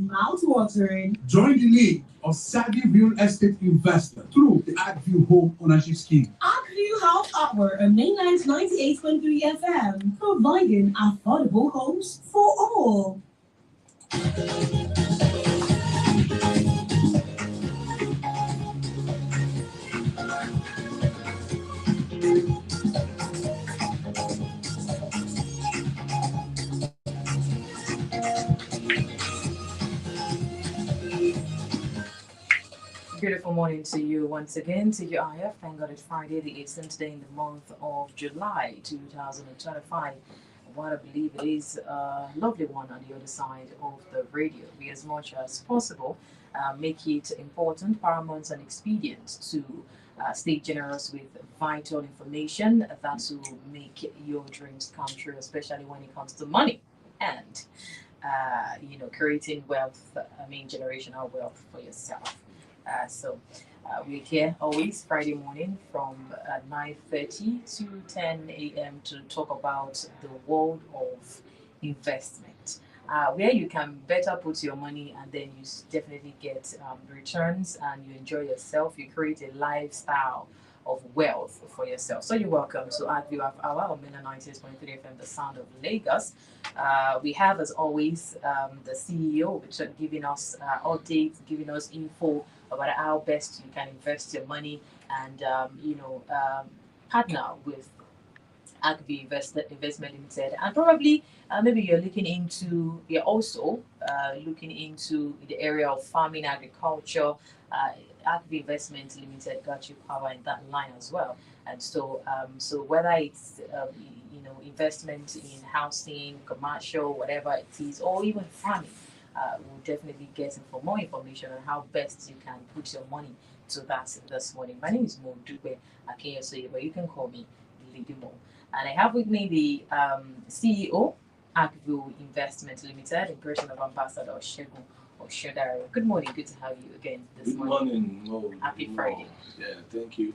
mouth-watering. Join the league of savvy real estate investors through the ArcView Home Ownership Scheme. ArcView House Upward on Mainland 98.3 FM, providing affordable homes for all. Beautiful morning to you once again, to you IF. Thank God it's Friday, the 18th day in the month of July 2025. What I believe it is a lovely one on the other side of the radio. Be as much as possible, make it important, paramount, and expedient to stay generous with vital information that will make your dreams come true, especially when it comes to money and creating wealth. Generational wealth for yourself. We're here always Friday morning from 9:30 to 10 a.m. to talk about the world of investment, where you can better put your money and then you definitely get returns and you enjoy yourself. You create a lifestyle of wealth for yourself. So you're welcome to ArcView Hour on Mainland 98.3 FM, the sound of Lagos. We have, as always, the CEO, which are giving us updates, giving us info about how best you can invest your money and, partner with ArcView Investment Limited. And probably maybe you're also looking into the area of farming, agriculture. ArcView Investment Limited got you power in that line as well. And so whether it's investment in housing, commercial, whatever it is, or even farming, we'll definitely get more information on how best you can put your money to that this morning. My name is Mo Dube Akinyosoye, but you can call me Lady Mo. And I have with me the CEO, ArcView Investment Limited, in person of Ambassador Shegun Oshodare. Good morning. Good to have you again this morning. Good morning. Happy Friday. Yeah, thank you.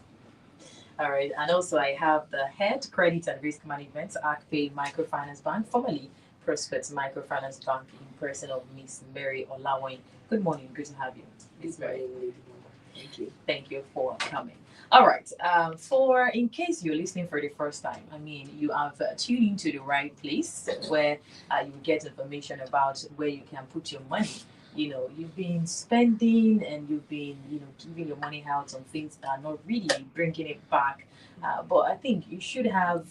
All right. And also I have the head credit and risk management, ArcPay Microfinance Bank, formerly Prospect Microfinance Bank, in person of Miss Mary Olawan. Good morning. Good to have you, Miss Mary. Thank you. Thank you for coming. All right. For in case you're listening for the first time, you have tuned into the right place where you get information about where you can put your money. You've been spending and you've been, giving your money out on things that are not really bringing it back. But I think you should have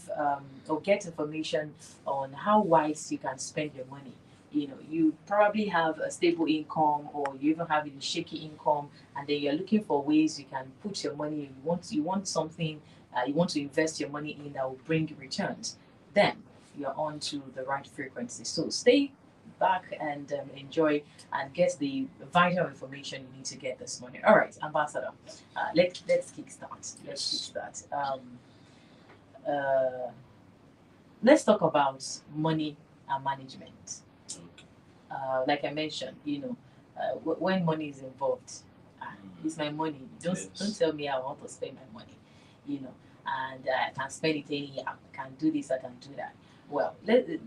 or get information on how wise you can spend your money. You probably have a stable income or you even have a shaky income, and then you're looking for ways you can put your money. You want something, you want to invest your money in that will bring returns. Then you're on to the right frequency. So stay back and enjoy and get the vital information you need to get this morning. All right, Ambassador, let's kickstart. Let's talk about money and management. Like I mentioned, when money is involved, it's my money. Don't tell me I want to spend my money, and I can spend it anyhow. I can do this, I can do that. Well,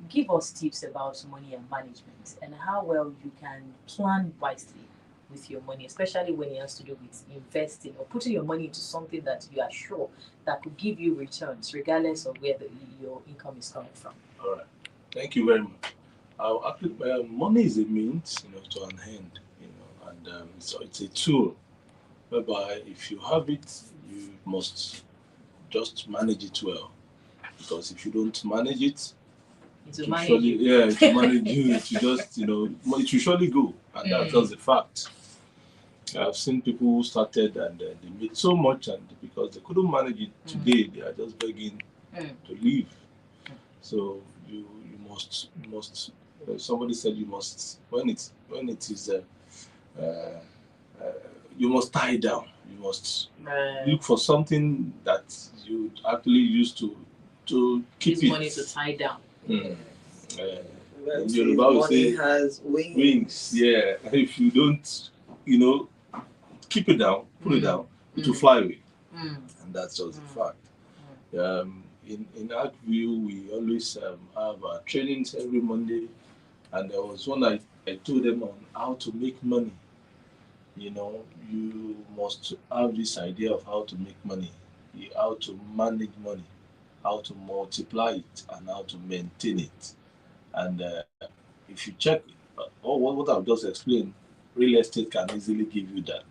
give us tips about money and management and how well you can plan wisely with your money, especially when it has to do with investing or putting your money into something that you are sure that could give you returns, regardless of where your income is coming from. All right. Thank you very much. Money is a means, to an end, and so it's a tool whereby if you have it, you must just manage it well. Because if you don't manage it, it will manage you. It will manage you. It will just, it will surely go, and that's just a fact. I've seen people who started and they made so much, and because they couldn't manage it today, they are just begging to leave. So you must. Somebody said you must when it is you must tie down. You must look for something that you actually used to keep use money to tie down. Yoruba will say has wings. Yeah, if you don't, keep it down, put it down, it will fly away, and that's just a fact. In ArcView, we always have our trainings every Monday, and there was one I I told them on how to make money. You must have this idea of how to make money, how to manage money, how to multiply it, and how to maintain it. And if you check all what I've just explained, real estate can easily give you that.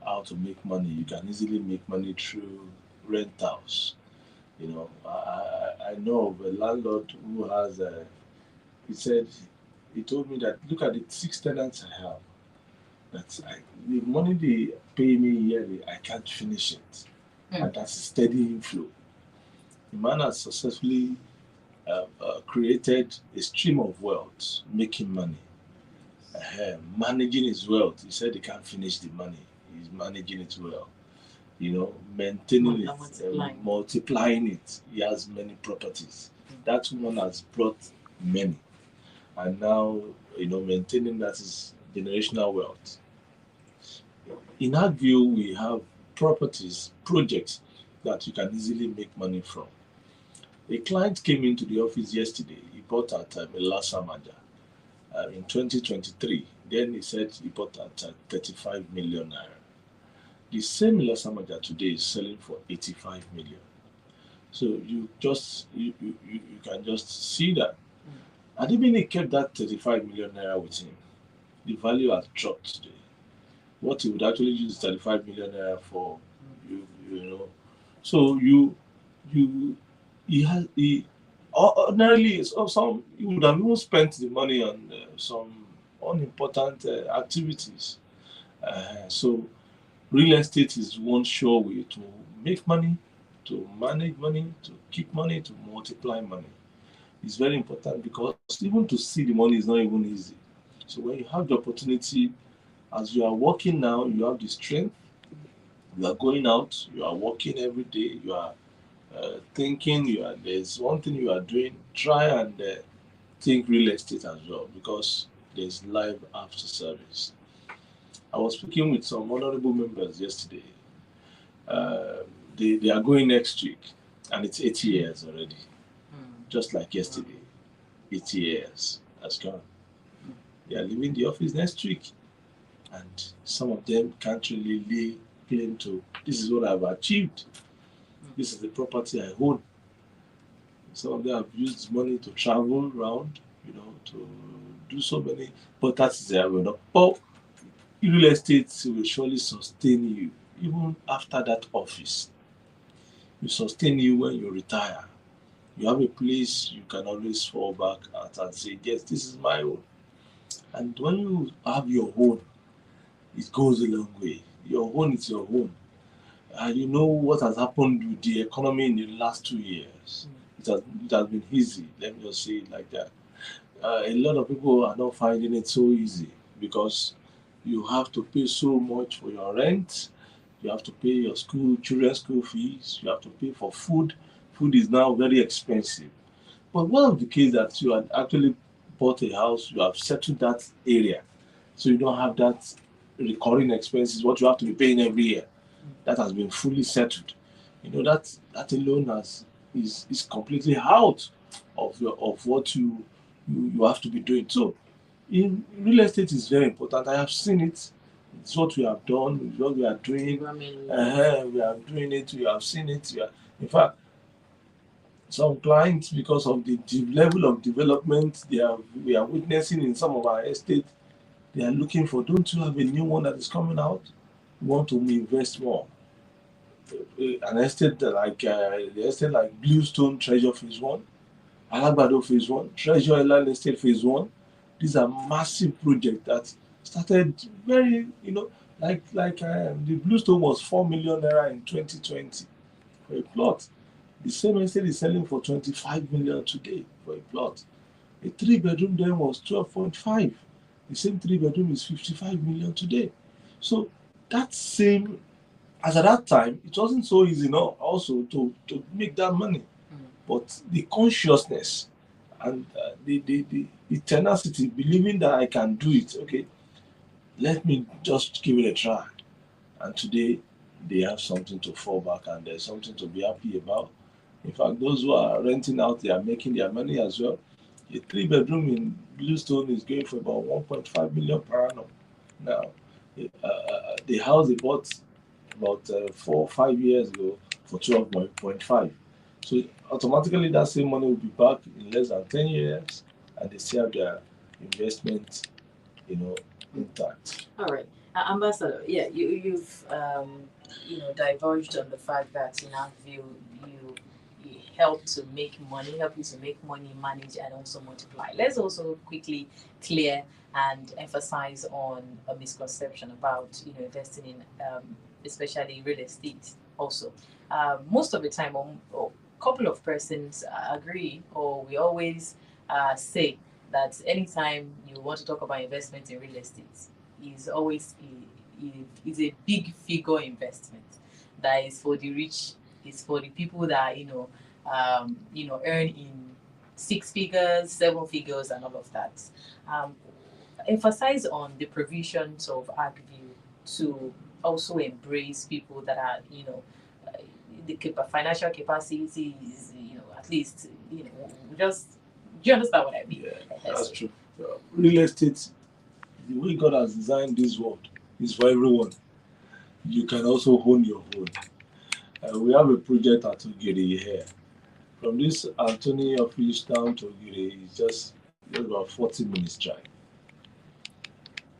How to make money. You can easily make money through rentals. I know of a landlord who has, he said, he told me that look at the 6 tenants I have. The money they pay me yearly, I can't finish it. And that's a steady inflow. The man has successfully created a stream of wealth, making money, managing his wealth. He said he can't finish the money. He's managing it well. Maintaining it, multiplying it. He has many properties. That one has brought many. And now, maintaining that is generational wealth. In ArcView, we have properties, projects that you can easily make money from. A client came into the office yesterday. He bought at Elasamaja in 2023. Then he said he bought at 35 million naira. The same Elasamaja today is selling for 85 million. So you can just see that. And even he kept that 35 million naira with him, the value has dropped today. What he would actually use 35 million naira for, So ordinarily, some you would have even spent the money on some unimportant activities. So real estate is one sure way to make money, to manage money, to keep money, to multiply money. It's very important because even to see the money is not even easy. So when you have the opportunity, as you are working now, you have the strength, you are going out, you are working every day, you are thinking, there's one thing you are doing, try and think real estate as well because there's life after service. I was speaking with some honorable members yesterday. They are going next week, and it's 8 years already. Just like yesterday, 8 years has gone. They are leaving the office next week, and some of them can't really lay claim to, this is what I've achieved. This is the property I own. Some of them have used money to travel around, to do so many, but that is their way. But real estate will surely sustain you even after that office. It will sustain you when you retire. You have a place you can always fall back at and say, yes, this is my own. And when you have your own, it goes a long way. Your own is your own. And you know what has happened with the economy in the last 2 years. It has been easy. Let me just say it like that. A lot of people are not finding it so easy because you have to pay so much for your rent. You have to pay your children's school fees. You have to pay for food. Food is now very expensive. But one of the cases that you had actually bought a house, you have settled that area. So you don't have that recurring expenses, what you have to be paying every year. That has been fully settled. That alone is completely out of what you have to be doing. So in real estate is very important. I have seen it. It's what we have done, it's what we are doing. We are doing it, we have seen it. In fact, some clients, because of the level of development we are witnessing in some of our estates, they are looking for, don't you have a new one that is coming out? We want to invest more. An estate like Bluestone Treasure Phase 1, Alagbado Phase 1, Treasure Island Estate Phase 1. These are massive projects that started very, the Bluestone was 4 million naira in 2020 for a plot. The same estate is selling for 25 million today for a plot. A 3-bedroom then was 12.5. The same 3-bedroom is 55 million today. So that same, as at that time, it wasn't so easy now also to make that money. But the consciousness and the tenacity, believing that I can do it, okay, let me just give it a try. And today, they have something to fall back and there's something to be happy about. In fact, those who are renting out, they are making their money as well. A 3-bedroom in Bluestone is going for about 1.5 million per annum. Now, the house they bought about 4 or 5 years ago for 12.5. So automatically that same money will be back in less than 10 years, and they still have their investment, intact. All right, Ambassador. Yeah, you've divulged on the fact that in ArcView you help to make money, help you to make money, manage, and also multiply. Let's also quickly clear and emphasize on a misconception about investing in especially real estate. Also, most of the time, a couple of persons agree, or we always say that anytime you want to talk about investment in real estate, is always is a big figure investment that is for the rich, is for the people that earn in 6 figures, 7 figures, and all of that. Emphasize on the provisions of ArcView to also embrace people that are the financial capacity is at least just, do you understand what I mean? Yeah, that's true. Real estate, the way God has designed this world, is for everyone. You can also own your own. We have a project at Ogiri here. From this Anthony office down to Ogiri is just about 40 minutes drive.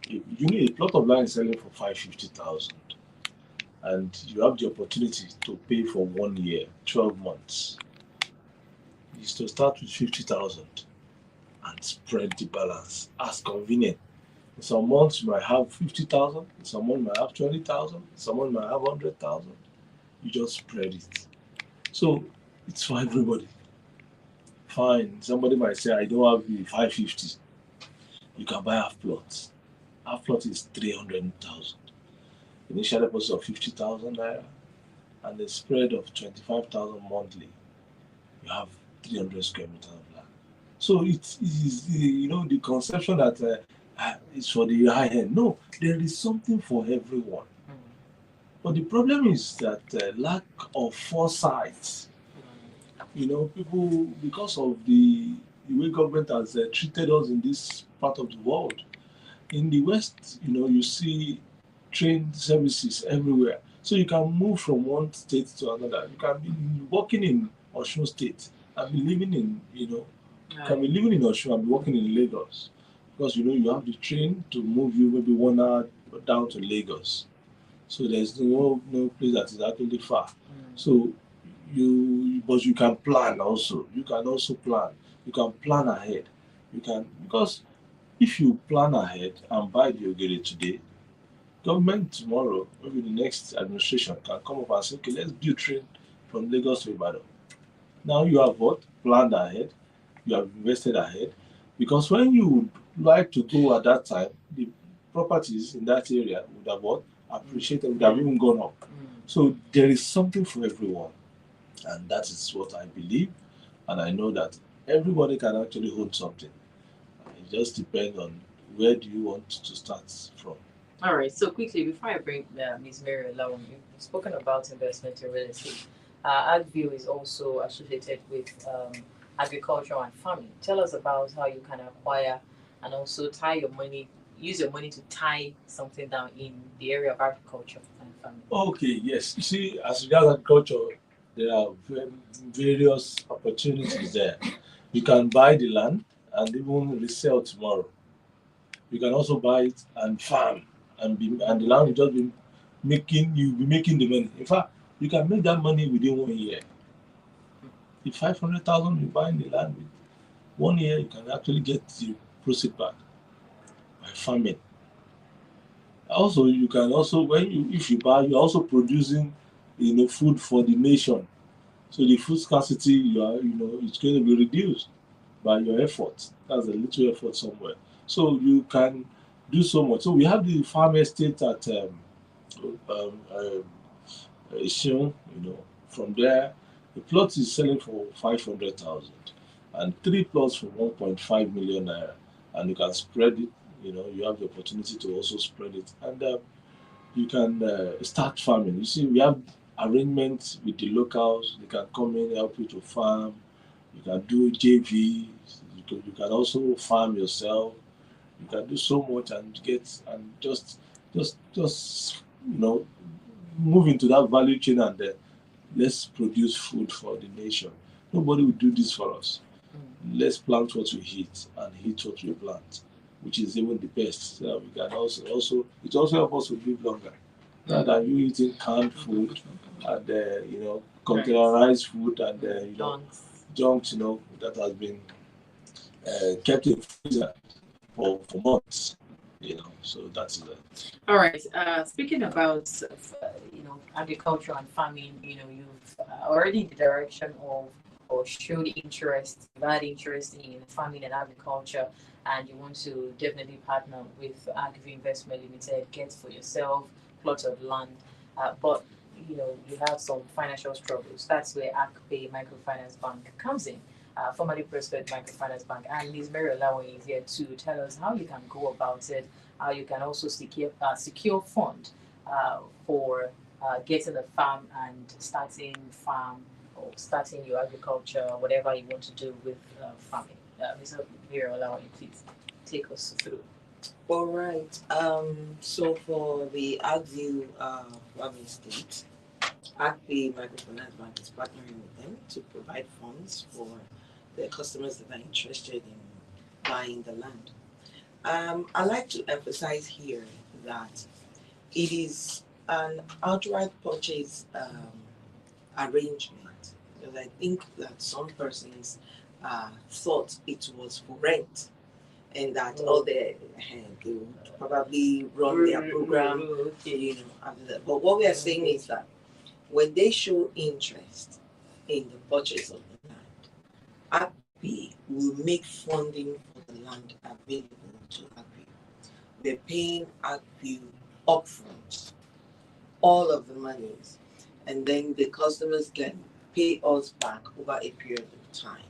You need a plot of land selling for 550,000, and you have the opportunity to pay for 1 year, 12 months. Is to start with 50,000 and spread the balance as convenient. In some months you might have 50,000, in some months you might have 20,000, in some months you might have 100,000. You just spread it. So it's for everybody. Fine. Somebody might say, I don't have the 550. You can buy half plots. Half plot is 300,000. Initial deposit of 50,000 naira and a spread of 25,000 monthly. You have 300 square meters of land. So it is the conception that it's for the high end. No, there is something for everyone. But the problem is that lack of foresight. People, because of the way government has treated us in this part of the world. In the West, you see train services everywhere. So you can move from one state to another. You can be working in Osun State and be living in, can be living in Osun and be working in Lagos. Because, you have the train to move you maybe 1 hour down to Lagos. So there's no place that is actually far. So but you can plan also. You can also plan. You can plan ahead. Because if you plan ahead and buy the Ogiri today, government tomorrow, maybe the next administration can come up and say, okay, let's build train from Lagos to Ibadan. Now you have what? Planned ahead. You have invested ahead. Because when you would like to go at that time, the properties in that area would have what? Appreciated, would have even gone up. So there is something for everyone. And that is what I believe. And I know that everybody can actually own something. It just depends on where do you want to start from. All right. So quickly, before I bring Ms. Mary along, you've spoken about investment in real estate. ArcView is also associated with agriculture and farming. Tell us about how you can acquire and also use your money to tie something down in the area of agriculture and farming. Okay, yes. You see, as regards agriculture, there are various opportunities there. You can buy the land and even resell tomorrow. You can also buy it and farm, and the land will just be making the money. In fact, you can make that money within 1 year. If 500,000 you buy the land with 1 year, you can actually get the proceed back by farming. Also, you can also if you buy, you're also producing food for the nation. So the food scarcity it's going to be reduced by your effort. That's a little effort somewhere. So you can do so much. So we have the farm estate at Ishun, from there the plot is selling for 500,000 and 3 plots for 1.5 million naira, and you can spread it. You have the opportunity to also spread it, and you can start farming. You see, we have arrangements with the locals. They can come in, help you to farm. You can do JV. You you can also farm yourself. You can do so much and just move into that value chain and let's produce food for the nation. Nobody will do this for us. Let's plant what we eat and eat what we plant, which is even the best. So we can also it also helps us to live longer. Rather than you eating canned food and containerized food and junks, that has been kept in freezer for months. So that's it. All right. Speaking about agriculture and farming, you've already in the direction of or showed interest, bad interest in farming and agriculture, and you want to definitely partner with ArcView Investment Limited, get for yourself plots of land, but you have some financial struggles. That's where ArcPay Microfinance Bank comes in. Formerly Prospect Microfinance Bank, and Ms. Mary Olawe is here to tell us how you can go about it, how you can also secure fund for getting a farm and starting farm or starting your agriculture, whatever you want to do with farming. Ms. Mary Olawe, please take us through. All right. So for the ArcView farming state, ArcPay Microfinance Bank is partnering with them to provide funds for the customers that are interested in buying the land. I like to emphasize here that it is an outright purchase arrangement, because I think that some persons thought it was for rent, and that they would probably run their program, after that. But what we are saying is that when they show interest in the purchase of the land, ArcView will make funding for the land available to ArcView. We're paying ArcView upfront all of the monies, and then the customers can pay us back over a period of time,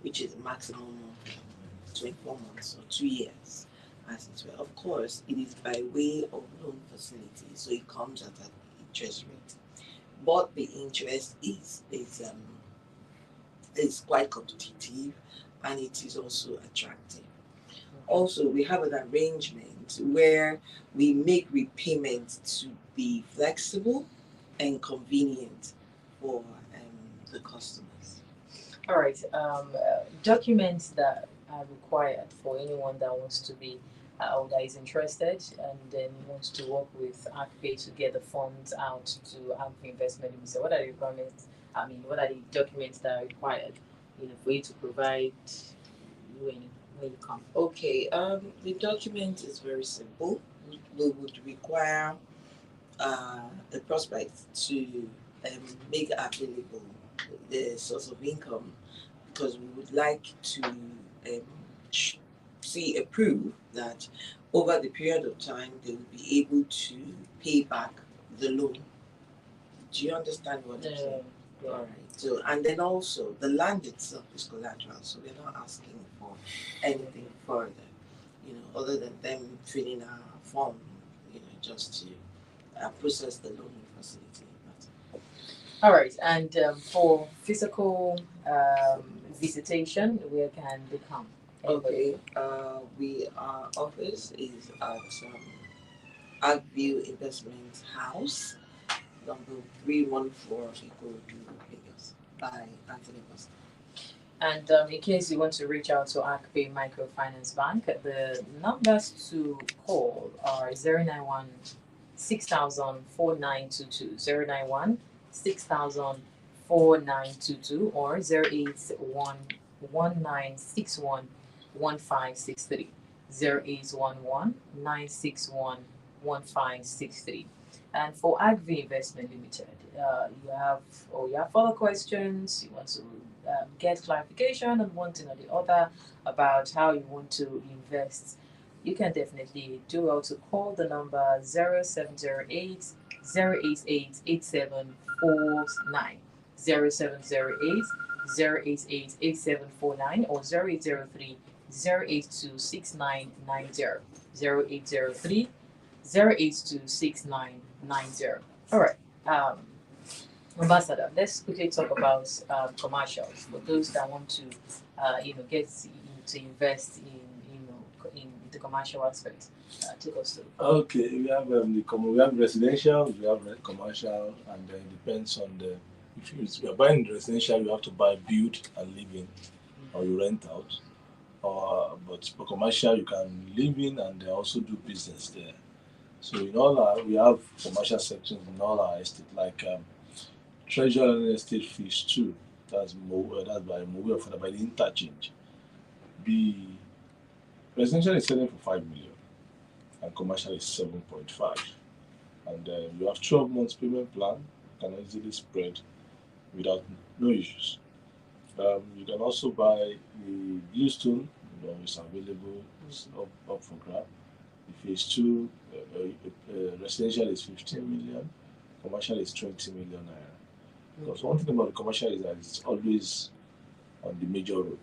which is a maximum of 24 months or 2 years, as it were. Of course, it is by way of loan facility, so it comes at an interest rate. But the interest is quite competitive, and it is also attractive. Also, we have an arrangement where we make repayment to be flexible and convenient for the customers. All right. Documents that are required for anyone that wants to be or that is interested and then wants to work with ArcPay to get the funds out to ArcPay Investment Limited. What are the requirements? What are the documents that are required, for you to provide when you come? Okay. The document is very simple. We would require the prospect to make available the source of income, because we would like to see a proof that over the period of time they will be able to pay back the loan. Do you understand what I'm saying? Yeah. All right. So, and then also the land itself is collateral, so we're not asking for anything further, other than them filling a form, just to process the loan facility. All right. And for physical visitation, where can they come? Okay. Our office is at ArcView Investment House, number 314 Lagos, by Anthony Costa. And in case you want to reach out to ArcPay Microfinance Bank, the numbers to call are 091 6000 4922, 091 6000 4922, or 081 1961 1563, 081 961 1563. And for ArcView Investment Limited, you have further questions, you want to get clarification on one thing or the other about how you want to invest, you can definitely do well to call the number 0708 088 8749, 0708 088 8749, or 0803 082 6990, 0803 082 6990. All right. Ambassador, let's quickly talk about commercials for those that want to, get to invest in the commercial aspect? Take us through. Okay, we have we have residential, we have commercial, and it depends on the. If you are buying residential, you have to buy, build, and live in, or you rent out. But for commercial, you can live in and also do business there. So in all we have commercial sections in all our estate, like Treasure Estate Phase 2. That's by Mobi or by the interchange. The residential is selling for 5 million, and commercial is 7.5. And you have 12 months payment plan, can easily spread without no issues. You can also buy the Bluestone, it's available, it's up for grab. The Phase 2 residential is 15 million, commercial is 20 million naira. Because one thing about the commercial is that it's always on the major road.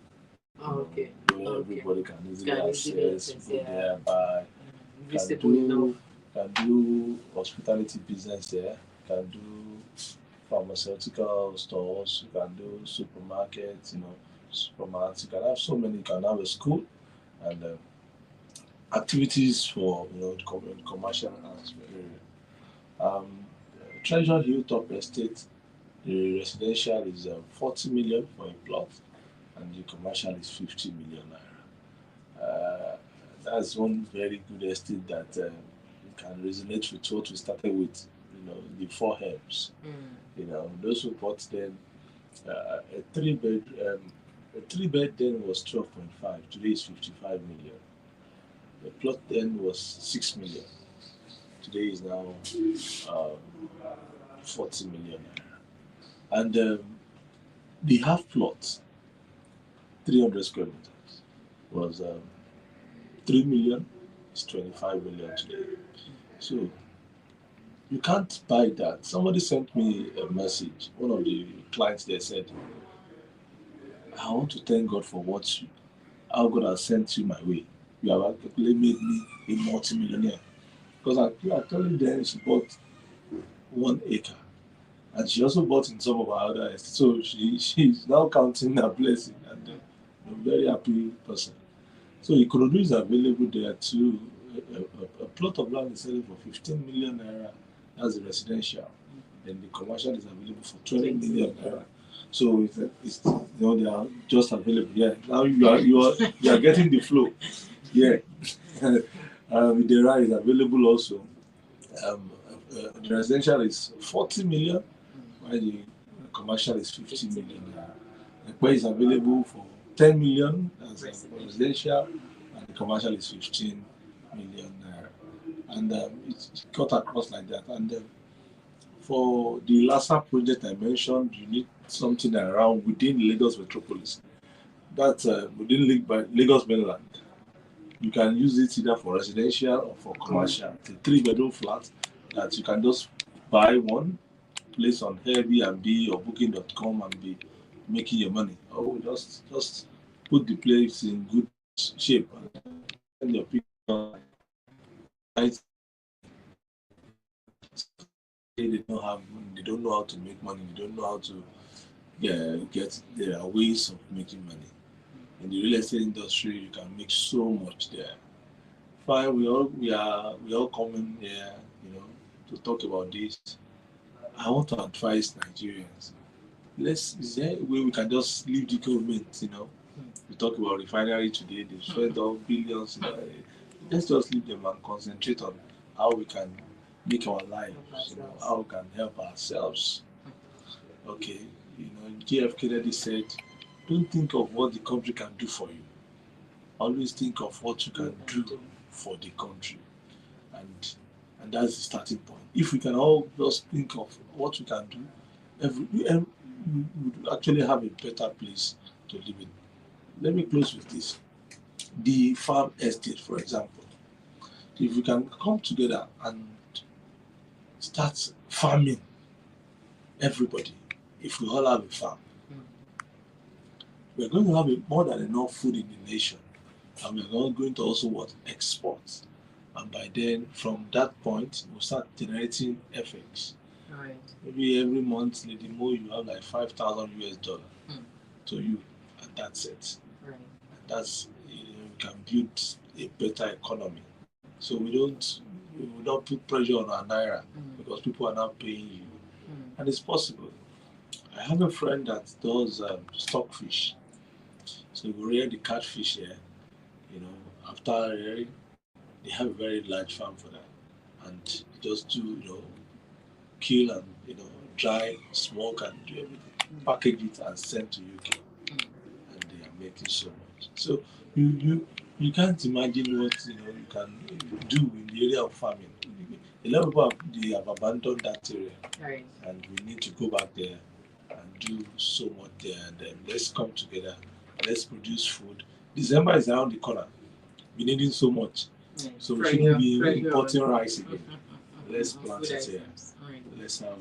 Okay. Where everybody can easily access, go there, buy. Visible can do hospitality business there, can do pharmaceutical stores, you can do supermarkets, supermarkets, you can have so many, you can have a school and activities for the commercial area. Treasure Hilltop Estate, the residential is 40 million for a plot and the commercial is 50 million naira. That's one very good estate that can resonate with what we started with, the 4 M's. Those who bought then a 3-bed then was 12.5. Today is 55 million. The plot then was 6 million. Today is now 40 million. And the half plot, 300 square meters, was 3 million. It's 25 million today. So you can't buy that. Somebody sent me a message. One of the clients there said, I want to thank God for how God has sent you my way. You have actually made me a multi-millionaire. Because I told you then she bought 1 acre. And she also bought in some of our other estates. So she's now counting her blessing and a very happy person. So Ikorodu is available there too. A plot of land is selling for 15 million naira. That's the residential. Then the commercial is available for 20 million naira. So it's they are just available. Yeah. Now you are getting the flow. Yeah. The RA is available also. The residential is 40 million, while the commercial is 50 million. The price is available for 10 million as a residential, and the commercial is 15 million. And it's cut across like that. And for the Lassa project I mentioned, you need something around within Lagos metropolis. That's within Lagos mainland. You can use it either for residential or for commercial. It's a 3-bedroom flat that you can just buy one, place on Airbnb or Booking.com and be making your money. Or just put the place in good shape and send your picture. They don't know how to make money. They don't know how to get their ways of making money. In the real estate industry, you can make so much there. Fine, we all coming here, to talk about this. I want to advise Nigerians. Is there a way we can just leave the government? We talk about refinery today. They spend all billions. Let's just leave them and concentrate on how we can make our lives. How we can help ourselves. Okay, JF Kennedy said, don't think of what the country can do for you. Always think of what you can do for the country. And that's the starting point. If we can all just think of what we can do, we would actually have a better place to live in. Let me close with this. The farm estate, for example. If we can come together and start farming, everybody, if we all have a farm, we're going to have more than enough food in the nation, and we're going to also export. And by then, from that point, we'll start generating FX. Right. Maybe every month, Lady Mo, you have like $5,000 to you, and that's it. Right. That's we can build a better economy. So we don't put pressure on our naira because people are not paying you, and it's possible. I have a friend that does stockfish, so we rear the catfish here. After rearing, they have a very large farm for that, and just do kill and dry, smoke, and do everything, package it and send to UK, and they are making so much. So you can't imagine what you can do in the area of farming. A lot of people they have abandoned that area, Right. and we need to go back there and do so much there. And then let's come together, let's produce food. December is around the corner. We're needing so much, so we shouldn't be importing rice again. Let's plant it here. Right. Let's have.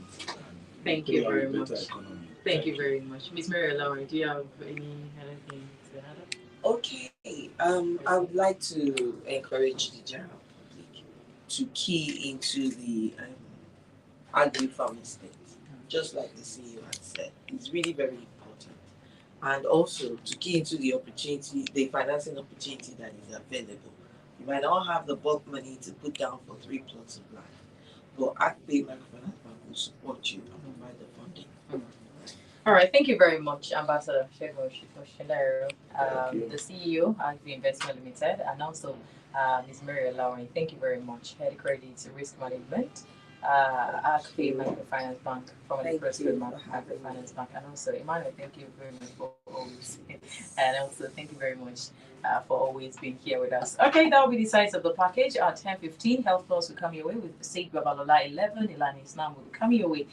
Thank you very much. Economy. Thank you very much, Miss Mary Lauren. Do you have any other thing to add? Okay, I would like to encourage the general public to key into the agri farming state, just like the CEO had said. It's really very important, and also to key into the opportunity, the financing opportunity that is available. You might not have the bulk money to put down for 3 plots of land, but ArcView Microfinance Bank will support you and provide the funding. All right, thank you very much, Ambassador Shego Shifoshinero, the CEO, ArcView Investment Limited, and also Ms. Mary Lowry. Thank you very much. Head Credit Risk Management, ArcView Microfinance Bank, formerly Prosperous Microfinance Bank, and also Emmanuel. Thank you very much for always, and also thank you very much for always being here with us. Okay, that will be the size of the package. At 10:15, Health Plus will come your way with Sid Babalola 11. Ilani Islam will be coming your way